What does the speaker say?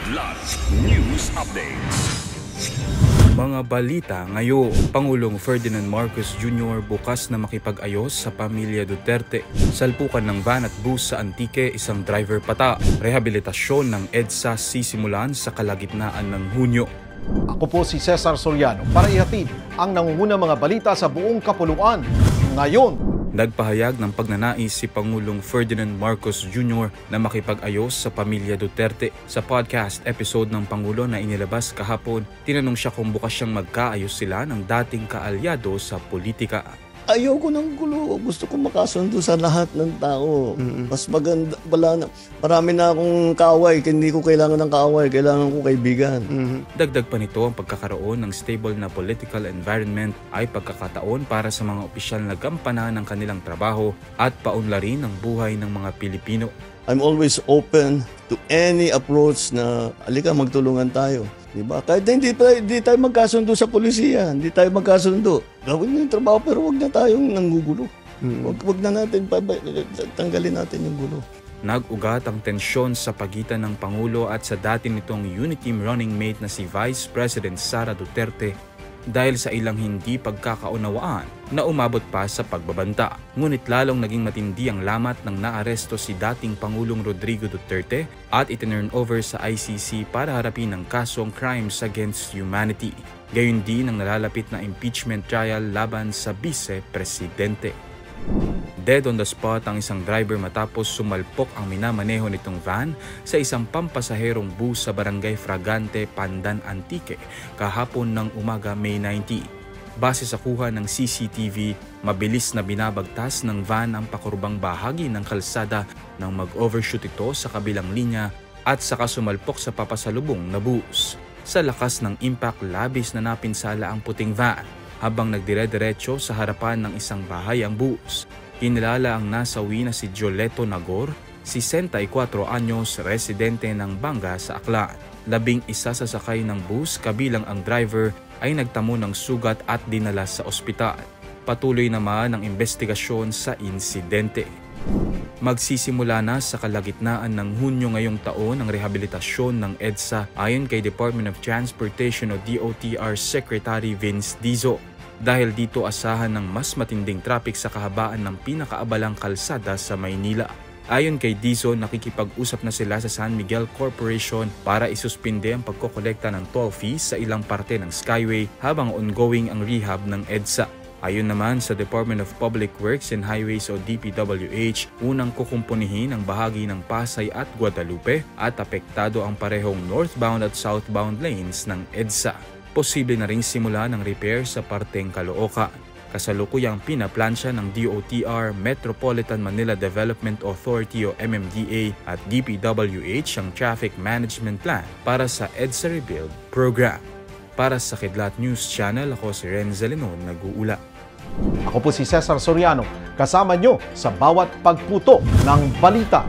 Kidlat News Updates. Mga balita ngayon, Pangulong Ferdinand Marcos Jr. bukas na makipag-ayos sa pamilya Duterte. Salpukan ng van at bus sa Antique, isang driver pata. Rehabilitasyon ng EDSA sisimulan sa kalagitnaan ng Hunyo. Ako po si Cesar Soriano para ihatid ang nangungunang mga balita sa buong kapuluan ngayon. Nagpahayag ng pagnanais si Pangulong Ferdinand Marcos Jr. na makipag-ayos sa pamilya Duterte. Sa podcast episode ng Pangulo na inilabas kahapon, tinanong siya kung bukas siyang magkaayos sila ng dating kaalyado sa politika. Ayoko ng gulo. Gusto ko makasundo sa lahat ng tao. Mas maganda, marami na akong kaaway. Hindi ko kailangan ng kaaway. Kailangan ko kaibigan. Dagdag pa nito, ang pagkakaroon ng stable na political environment ay pagkakataon para sa mga opisyal na gampanan ng kanilang trabaho at paunlarin ang buhay ng mga Pilipino. I'm always open to any approach na alika magtulungan tayo. Diba? Kahit hindi tayo magkasundo sa polisiya, hindi tayo magkasundo. Gawin mo yung trabaho pero wag na tayong nanggugulo. Wag na natin, tanggalin natin yung gulo. Nag-ugat ang tensyon sa pagitan ng Pangulo at sa dati nitong Uniteam running mate na si Vice President Sara Duterte dahil sa ilang hindi pagkakaunawaan na umabot pa sa pagbabanta. Ngunit lalong naging matindi ang lamat nang naaresto si dating Pangulong Rodrigo Duterte at itinurn over sa ICC para harapin ang kasong Crimes Against Humanity. Gayon din ang nalalapit na impeachment trial laban sa Vice-Presidente. Dead on the spot ang isang driver matapos sumalpok ang minamaneho nitong van sa isang pampasaherong bus sa Barangay Fragante, Pandan, Antique kahapon ng umaga May 19. Base sa kuha ng CCTV, mabilis na binabagtas ng van ang pakurbang bahagi ng kalsada nang mag-overshoot ito sa kabilang linya at saka sumalpok sa papasalubong na bus. Sa lakas ng impact, labis na napinsala ang puting van habang nagdire-diretso sa harapan ng isang bahay ang bus. Kinilala ang nasawi na si Joleto Nagor, 64 anyos, residente ng Banga sa Aklan. 11 sa sakay ng bus kabilang ang driver ay nagtamo ng sugat at dinala sa ospital. Patuloy naman ang investigasyon sa insidente. Magsisimula na sa kalagitnaan ng Hunyo ngayong taon ang rehabilitasyon ng EDSA ayon kay Department of Transportation o DOTR Secretary Vince Dizo. Dahil dito asahan ng mas matinding traffic sa kahabaan ng pinakaabalang kalsada sa Maynila. Ayon kay Dizo, nakikipag-usap na sila sa San Miguel Corporation para isuspinde ang pagkokolekta ng toll fees sa ilang parte ng Skyway habang ongoing ang rehab ng EDSA. Ayon naman sa Department of Public Works and Highways o DPWH, unang kukumpunihin ang bahagi ng Pasay at Guadalupe at apektado ang parehong northbound at southbound lanes ng EDSA. Posible na ring simula ng repair sa parteng Caloocan. Kasalukuyang pinaplansya ng DOTR, Metropolitan Manila Development Authority o MMDA at DPWH ang Traffic Management Plan para sa EDSA Rebuild Program. Para sa Kidlat News Channel, ako si Renzo Lenon, nag-uula. Ako po si Cesar Soriano, kasama nyo sa bawat pagputo ng balita.